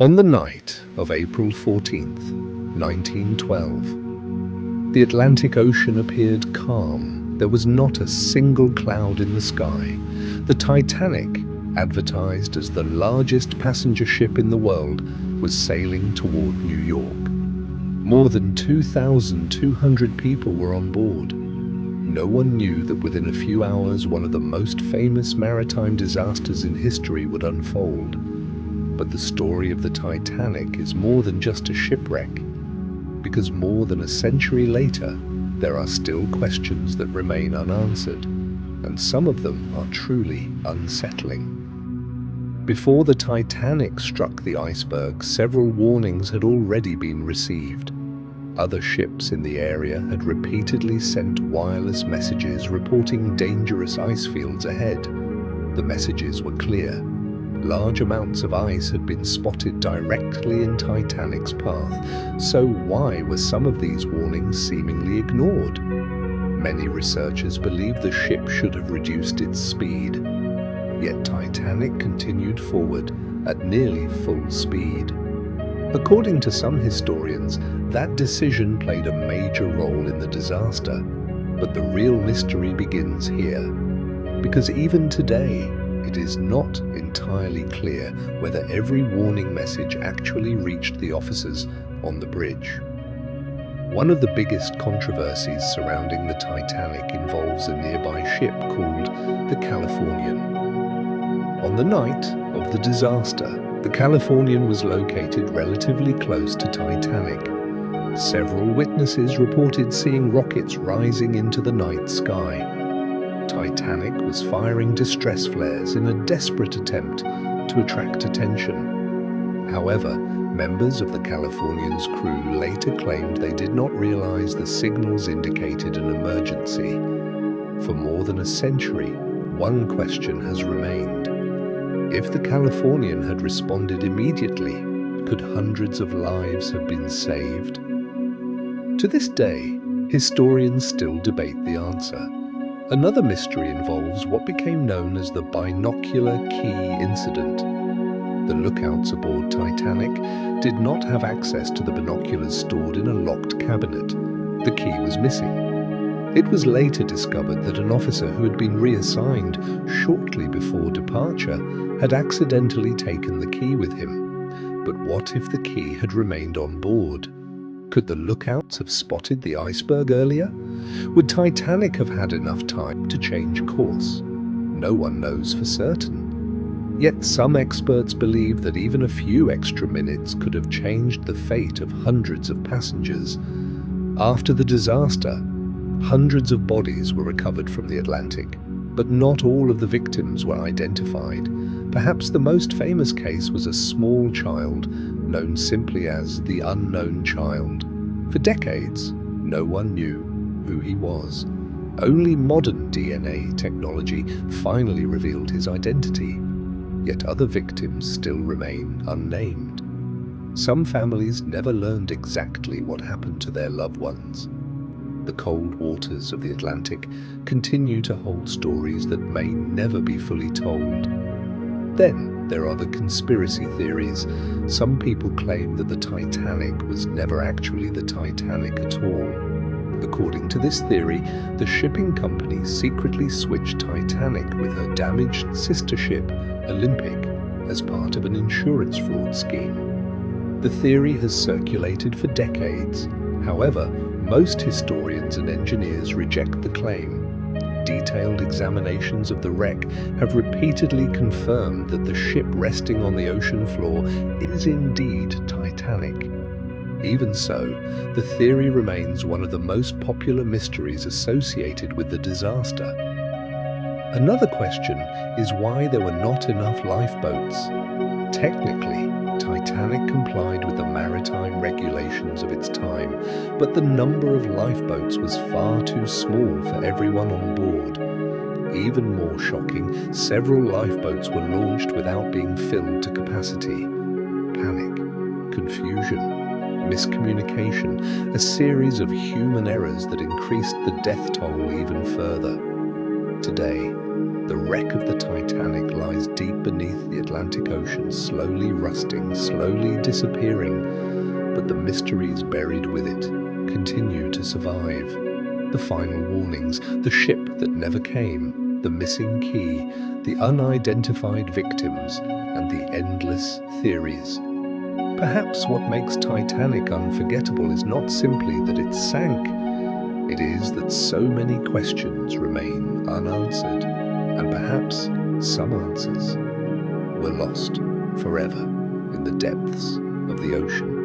On the night of April 14th, 1912, the Atlantic Ocean appeared calm. There was not a single cloud in the sky. The Titanic, advertised as the largest passenger ship in the world, was sailing toward New York. More than 2,200 people were on board. No one knew that within a few hours one of the most famous maritime disasters in history would unfold. But the story of the Titanic is more than just a shipwreck, because more than a century later, there are still questions that remain unanswered, and some of them are truly unsettling. Before the Titanic struck the iceberg, several warnings had already been received. Other ships in the area had repeatedly sent wireless messages reporting dangerous ice fields ahead. The messages were clear. Large amounts of ice had been spotted directly in Titanic's path. So why were some of these warnings seemingly ignored? Many researchers believe the ship should have reduced its speed. Yet Titanic continued forward at nearly full speed. According to some historians, that decision played a major role in the disaster. But the real mystery begins here, because even today, it is not entirely clear whether every warning message actually reached the officers on the bridge. One of the biggest controversies surrounding the Titanic involves a nearby ship called the Californian. On the night of the disaster, the Californian was located relatively close to Titanic. Several witnesses reported seeing rockets rising into the night sky. Titanic was firing distress flares in a desperate attempt to attract attention. However, members of the Californian's crew later claimed they did not realize the signals indicated an emergency. For more than a century, one question has remained. If the Californian had responded immediately, could hundreds of lives have been saved? To this day, historians still debate the answer. Another mystery involves what became known as the binocular key incident. The lookouts aboard Titanic did not have access to the binoculars stored in a locked cabinet. The key was missing. It was later discovered that an officer who had been reassigned shortly before departure had accidentally taken the key with him. But what if the key had remained on board? Could the lookouts have spotted the iceberg earlier? Would Titanic have had enough time to change course? No one knows for certain. Yet some experts believe that even a few extra minutes could have changed the fate of hundreds of passengers. After the disaster, hundreds of bodies were recovered from the Atlantic, but not all of the victims were identified. Perhaps the most famous case was a small child, known simply as the unknown child. For decades, no one knew who he was. Only modern DNA technology finally revealed his identity. Yet other victims still remain unnamed. Some families never learned exactly what happened to their loved ones. The cold waters of the Atlantic continue to hold stories that may never be fully told. Then there are the conspiracy theories. Some people claim that the Titanic was never actually the Titanic at all. According to this theory, the shipping company secretly switched Titanic with her damaged sister ship, Olympic, as part of an insurance fraud scheme. The theory has circulated for decades. However, most historians and engineers reject the claim. Detailed examinations of the wreck have repeatedly confirmed that the ship resting on the ocean floor is indeed Titanic. Even so, the theory remains one of the most popular mysteries associated with the disaster. Another question is why there were not enough lifeboats. Technically, Titanic complied with the maritime regulations of its time, but the number of lifeboats was far too small for everyone on board. Even more shocking, several lifeboats were launched without being filled to capacity. Panic, confusion, miscommunication, a series of human errors that increased the death toll even further. Today, The wreck of the Titanic lies deep beneath the Atlantic Ocean, slowly rusting, slowly disappearing, but the mysteries buried with it continue to survive. The final warnings, the ship that never came, the missing key, the unidentified victims, and the endless theories. Perhaps what makes Titanic unforgettable is not simply that it sank, it is that so many questions remain unanswered, and perhaps some answers were lost forever in the depths of the ocean.